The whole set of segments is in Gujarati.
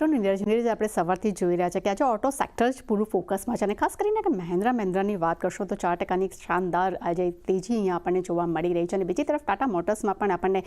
આફ્ટરનૂન નીરજ, આપણે સવારથી જોઈ રહ્યા છે કે આજે ઓટો સેક્ટર જ પૂરું ફોકસમાં છે અને ખાસ કરીને કે મહિન્દ્રાની વાત કરશો તો 4%ની શાનદાર આજે તેજી અહીંયા આપણને જોવા મળી રહી છે અને બીજી તરફ ટાટા મોટર્સમાં પણ આપણને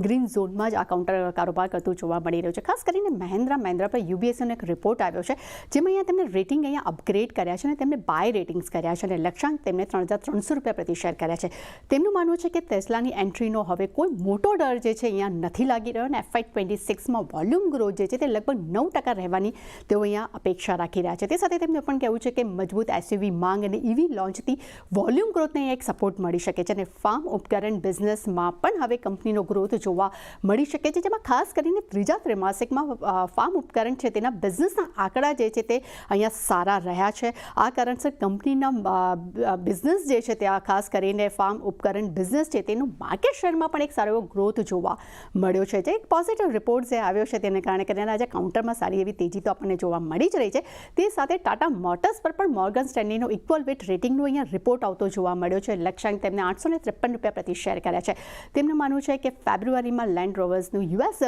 ગ્રીન ઝોનમાં જ આ કાઉન્ટર કારોબાર કરતું જોવા મળી રહ્યું છે. ખાસ કરીને મહિન્દ્રા પર યુબીએસનો એક રિપોર્ટ આવ્યો છે જેમાં અહીંયા તેમને રેટિંગ અહીંયા અપગ્રેડ કર્યા છે અને તેમને બાય રેટિંગ્સ કર્યા છે અને લક્ષ્યાંક તેમને ₹3,300 પ્રતિ શેર કર્યા છે. તેમનું માનવું છે કે ટેસ્લાની એન્ટ્રીનો હવે કોઈ મોટો ડર જે છે અહીંયા નથી લાગી રહ્યો અને FY26માં વોલ્યુમ ગ્રોથ જે છે તે લગભગ 9% રહેવાની તેઓ અહીંયા અપેક્ષા રાખી રહ્યા છે. તે સાથે તેમને પણ કહેવું છે કે મજબૂત એસયુવી માંગ અને ઈવી લોન્ચથી વોલ્યુમ ગ્રોથને એક સપોર્ટ મળી શકે છે અને ફાર્મ ઉપકરણ બિઝનેસમાં પણ હવે કંપનીનો ગ્રોથ જોવા મળી શકે છે, જેમાં ખાસ કરીને ત્રીજા ત્રિમાસિકમાં ફાર્મ ઉપકરણ છે તેના બિઝનેસના આંકડા જે છે તે અહીંયા સારા રહ્યા છે. આ કારણસર કંપનીના બિઝનેસ જે છે ત્યાં ખાસ કરીને ફાર્મ ઉપકરણ બિઝનેસ છે તેનું માર્કેટ શેરમાં પણ એક સારો એવો ગ્રોથ જોવા મળ્યો છે. જે એક પોઝિટિવ રિપોર્ટ જે આવ્યો છે તેને કારણે આજે કાઉન્ટરમાં સારી એવી તેજી તો આપણને જોવા મળી જ રહી છે. તે સાથે ટાટા મોટર્સ પર પણ મોર્ગન સ્ટેનલીનો ઇક્વલ વેટ રેટિંગનો અહીંયા રિપોર્ટ આવતો જોવા મળ્યો છે. લક્ષ્યાંક તેમને ₹853 પ્રતિ શેર કર્યા છે. તેમનું માનવું છે કે ફેબ્રુઆરીમાં લેન્ડ રોવર્સનું યુએસ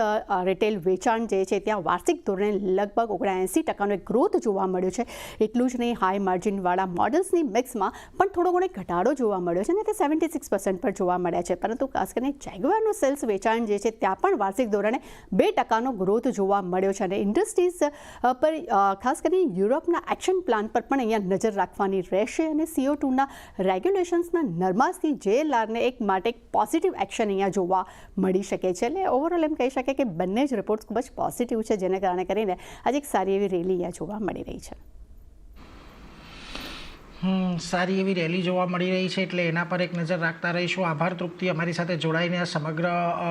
રિટેલ વેચાણ જે છે ત્યાં વાર્ષિક ધોરણે લગભગ 79% એક ગ્રોથ જોવા મળ્યો છે. એટલું જ નહીં, હાઈ માર્જિનવાળા મોડલ્સની મિક્સમાં પણ થોડો ઘણો ઘટાડો જોવા મળ્યો છે અને તે 76% પર જોવા મળ્યા છે. પરંતુ ખાસ કરીને જેગુઆરનું સેલ્સ વેચાણ જે છે ત્યાં પણ વાર્ષિક ધોરણે 2%નો ગ્રોથ જોવા મળ્યો છે અને ઇન્ડસ્ટ્રીઝ પર ખાસ કરીને યુરોપના એક્શન પ્લાન પર પણ અહીંયા નજર રાખવાની રહેશે અને CO2ના રેગ્યુલેશન્સના નરમાશથી JLRને એક માટે એક પોઝિટિવ એક્શન અહીંયા જોવા મળી શકે છે. એટલે ઓવરઓલ એમ કહી શકે કે બંને જ રિપોર્ટ્સ ખૂબ જ પોઝિટિવ છે, જેને કારણે કરીને આજે એક સારી એવી રેલી અહીંયા જોવા મળી રહી છે. સારી એવી રેલી જોવા મળી રહી છે એટલે એના પર એક નજર રાખતા રહીશું. આભાર તૃપ્તિ, અમારી સાથે જોડાઈને આ સમગ્ર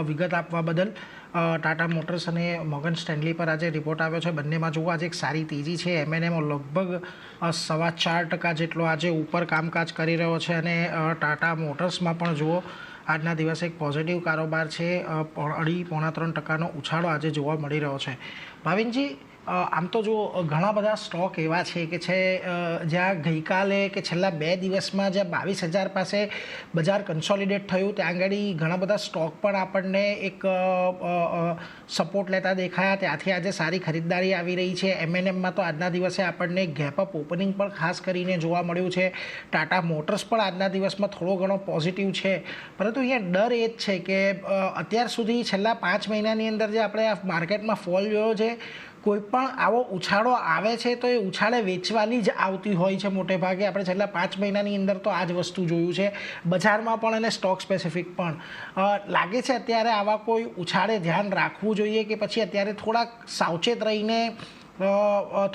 વિગત આપવા બદલ. ટાટા મોટર્સ અને મોર્ગન સ્ટેનલી પર આજે રિપોર્ટ આવ્યો છે. બંનેમાં જુઓ આજે એક સારી તેજી છે. M&M લગભગ 4.25% જેટલો આજે ઉપર કામકાજ કરી રહ્યો છે અને ટાટા મોટર્સમાં પણ જુઓ આજના દિવસે એક પોઝિટિવ કારોબાર છે. 2.5-3% ઉછાળો આજે જોવા મળી રહ્યો છે. ભાવિનજી, આમ તો જો ઘણા બધા સ્ટોક એવા છે કે જ્યાં ગઈકાલે કે છેલ્લા 2 દિવસમાં જ્યાં 22,000 પાસે બજાર કન્સોલિડેટ થયું ત્યાં આગળ ઘણા બધા સ્ટોક પણ આપણને એક સપોર્ટ લેતા દેખાયા. ત્યાંથી આજે સારી ખરીદદારી આવી રહી છે. M&Mમાં તો આજના દિવસે આપણને ગેપ અપ ઓપનિંગ પણ ખાસ કરીને જોવા મળ્યું છે. ટાટા મોટર્સ પણ આજના દિવસમાં થોડો ઘણો પોઝિટિવ છે. પરંતુ અહીંયા ડર એ જ છે કે અત્યાર સુધી છેલ્લા 5 મહિનાની અંદર જે આપણે આ માર્કેટમાં ફોલ જોયો છે, કોઈ પણ આવો ઉછાળો આવે છે તો એ ઉછાળે વેચવાની જ આવતી હોય છે મોટે ભાગે. આપણે છેલ્લા 5 મહિનાની અંદર તો આ જ વસ્તુ જોયું છે બજારમાં પણ અને સ્ટોક સ્પેસિફિક પણ. લાગે છે અત્યારે આવા કોઈ ઉછાળે ધ્યાન રાખવું જોઈએ કે પછી અત્યારે થોડાક સાવચેત રહીને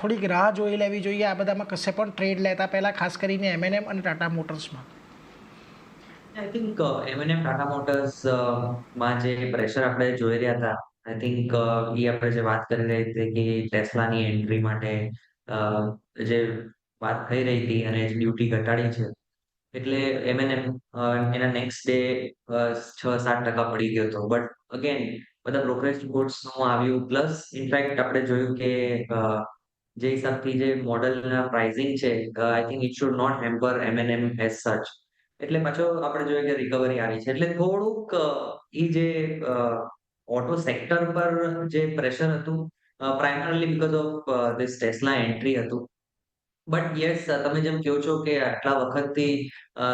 થોડીક રાહ જોઈ લેવી જોઈએ આ બધામાં કશે પણ ટ્રેડ લેતા પહેલાં, ખાસ કરીને M&M અને ટાટા મોટર્સમાં? આઈ થિંક M&M ટાટા મોટર્સમાં જે પ્રેશર આપણે જોઈ રહ્યા હતા, આઈ થિંક એ આપણે જે વાત કરી રહી હતી કે ટેસ્લાની એન્ટ્રી માટે જે વાત થઈ રહી હતી અને ડ્યુટી ઘટાડી છે એટલે M&M એના નેક્સ્ટ ડે 6-7% પડી ગયો હતો. બટ અગેન બધા બ્રોકરેજ રિપોર્ટ્સનું આવ્યું, પ્લસ ઇનફેક્ટ આપણે જોયું કે જે હિસાબથી જે મોડલના પ્રાઇસિંગ છે, I think it should not hamper M&M as such. એટલે પાછો આપણે જોઈએ કે રિકવરી આવી છે. એટલે થોડુંક એ જે ઓટો સેક્ટર પર જે પ્રેશર હતું primarily because of this Tesla entry હતું. બટ યસ, તમે જેમ કહો છો કે આટલા વખતથી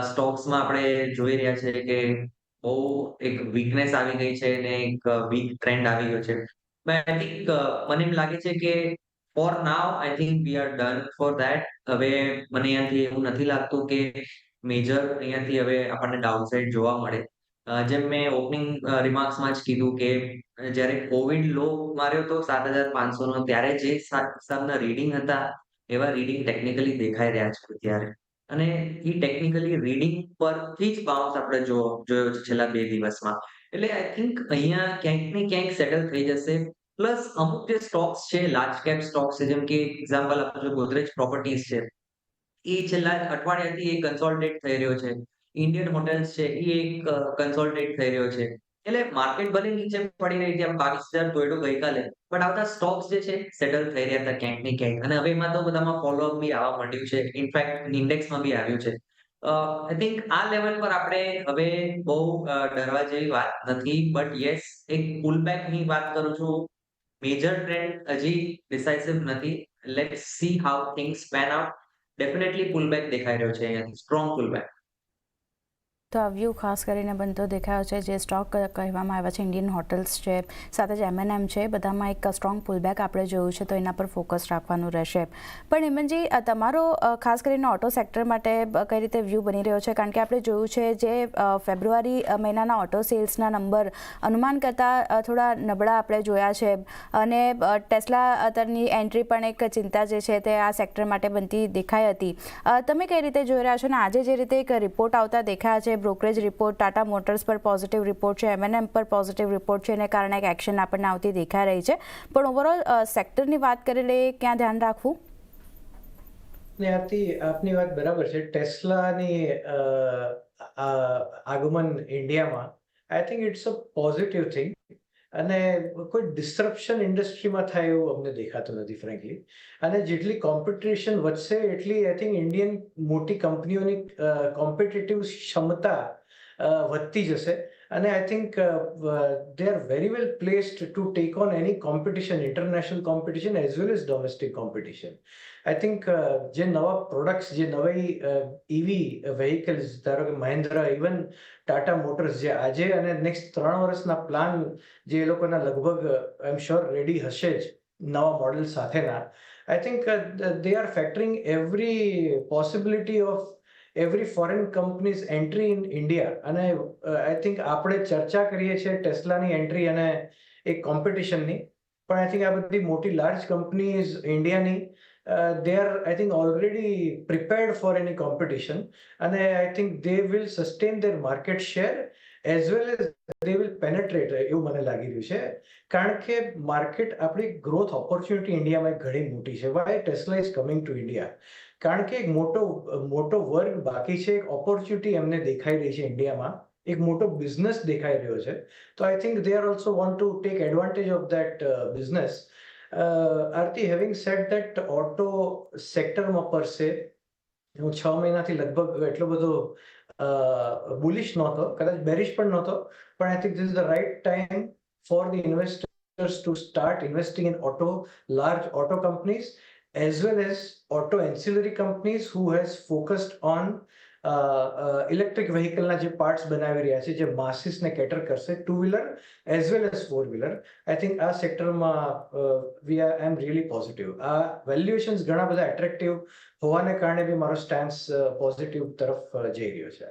સ્ટોક્સમાં આપણે જોઈ રહ્યા છે કે બહુ એક વીકનેસ આવી ગઈ છે અને એક વીક ટ્રેન્ડ આવી ગયો છે. બટ આઈ થિંક મને એમ લાગે છે કે four now I think we are done for that. હવે મને અહીંયાથી એવું નથી લાગતું કે મેજર અહીંયાથી હવે આપણને ડાઉનસાઇડ જોવા મળે. જેમ મેં ઓપનિંગ રિમાર્ક્સમાં જ કીધું કે જ્યારે કોવિડ લો માર્યો હતો 7,500નો, ત્યારે જે હિસાબના રીડિંગ હતા એવા રીડિંગ ટેકનિકલી દેખાઈ રહ્યા છે અત્યારે. અને એ ટેકનિકલી રીડિંગ પરથી જ બાઉન્સ આપણે જોયો છે છેલ્લા 2 દિવસમાં. એટલે આઈ થિંક અહીંયા ક્યાંક ને ક્યાંક સેટલ થઈ જશે. પ્લસ અમુક જે સ્ટોક્સ છે, લાર્જ કેપ સ્ટોક્સ છે, જેમ કે એક્ઝામ્પલ આપણે જો ગોદરેજ પ્રોપર્ટીઝ છે, એ છેલ્લા અઠવાડિયાથી એક કન્સોલિડેટ થઈ રહ્યો છે. ઇન્ડિયન હોટેલ્સ છે એ એક કન્સોલિડેટ થઈ રહ્યો છે. એટલે માર્કેટ ભલે નીચે પડી રહી હતી આમ 22,000 તોડ્યો ગઈકાલે, બટ આ બધા સ્ટોક્સ જે છે સેટલ થઈ રહ્યા હતા ક્યાંક ને ક્યાંક. અને હવે એમાં તો બધામાં ફોલોઅપ બી આવવા માંડ્યું છે. ઇનફેક્ટ ઇન્ડેક્સમાં બી આવ્યું છે. આઈ થિંક આ લેવલ પર આપણે હવે બહુ ડરવા જેવી વાત નથી. બટ યસ, એક પુલબેકની વાત કરું છું મેજર ટ્રેન્ડ હજી ડિસાઇસિવ નથી. Let's see how things pan out. Definitely pullback દેખાઈ રહ્યો છે અહીંયાથી, સ્ટ્રોંગ પુલબેક. તો આ વ્યૂ ખાસ કરીને બનતો દેખાયો છે. જે સ્ટોક કહેવામાં આવ્યા છે, ઇન્ડિયન હોટલ્સ છે, સાથે જ M&M છે, બધામાં એક સ્ટ્રોંગ પુલબેક આપણે જોયું છે, તો એના પર ફોકસ રાખવાનું રહેશે. પણ હેમંતજી, તમારો ખાસ કરીને ઓટો સેક્ટર માટે કઈ રીતે વ્યૂ બની રહ્યો છે? કારણ કે આપણે જોયું છે જે ફેબ્રુઆરી મહિનાના ઓટો સેલ્સના નંબર અનુમાન કરતાં થોડા નબળા આપણે જોયા છે, અને ટેસ્લા અત્યારની એન્ટ્રી પણ એક ચિંતા જે છે તે આ સેક્ટર માટે બનતી દેખાઈ હતી. તમે કઈ રીતે જોઈ રહ્યા છો? અને આજે જે રીતે એક રિપોર્ટ આવતા દેખાયા છે, બ્રોકરેજ રિપોર્ટ, ટાટા મોટર્સ પર પોઝિટિવ રિપોર્ટ છે, M&M પર પોઝિટિવ રિપોર્ટ છે, એને કારણે એક એક્શન આપણને આવતી દેખાઈ રહી છે. પણ ઓવરઓલ સેક્ટરની વાત કરી લઈએ, ક્યાં ધ્યાન રાખવું? આપની વાત બરાબર છે. ટેસ્લાની આગમન ઇન્ડિયામાં I think it's a positive thing, અને કોઈ ડિસ્ટ્રપ્શન ઇન્ડસ્ટ્રીમાં થાય એવું અમને દેખાતું નથી ફ્રેન્કલી. અને જેટલી કોમ્પિટિશન વધશે એટલી આઈ થિંક ઇન્ડિયન મોટી કંપનીઓની કોમ્પિટિટિવ ક્ષમતા વધતી જશે. અને I think they are very well placed to take on any competition, international competition as well as domestic competition. I think જે નવા પ્રોડક્ટ્સ, જે નવી EV વ્હીકલ્સ, ધારો કે મહિન્દ્રા, ઇવન ટાટા મોટર્સ, જે આજે અને નેક્સ્ટ 3 વર્ષના પ્લાન જે એ લોકોના લગભગ આઈ એમ શ્યોર રેડી હશે જ નવા મોડેલ સાથેના, I think they are factoring every possibility of every foreign company's entry in India. અને આઈ થિંક આપણે ચર્ચા કરીએ છીએ ટેસ્લાની એન્ટ્રી અને એક કોમ્પિટિશનની, પણ આઈ થિંક આ બધી મોટી લાર્જ કંપનીઝ ઇન્ડિયાની they are, I think, already prepared for any competition, and I think they will sustain their market share as well as they will penetrate, એવું મને લાગી રહ્યું છે. કારણ કે માર્કેટ, આપણી ગ્રોથ ઓપોર્ચ્યુનિટી ઇન્ડિયામાં ઘણી મોટી છે. Why Tesla is coming to India? કારણ કે એક મોટો વર્ગ બાકી છે, એક ઓપોર્ચ્યુનિટી એમને દેખાઈ રહી છે ઇન્ડિયામાં, એક મોટો બિઝનેસ દેખાઈ રહ્યો છે. તો I think they are also want to take advantage of that business. Aarti, having sad that, auto સેક્ટરમાં પર સે હું 6 મહિનાથી લગભગ એટલો બધો બુલિશ નહોતો, કદાચ બેરિશ પણ નહોતો, પણ I think this is the right time for the investors to start investing in large auto companies as well as auto ancillary companies who has focused on electric વ્હીકલના જે પાર્ટ્સ બનાવી રહ્યા છે, જે માસીસને કેટર કરશે, 2 wheeler as well as 4 wheeler. I think આ સેક્ટરમાં આઈ એમ રિયલી પોઝિટિવ. આ વેલ્યુએશન્સ ઘણા બધા એટ્રેક્ટિવ હોવાને કારણે બી મારો સ્ટેન્સ પોઝિટિવ તરફ જઈ રહ્યો છે.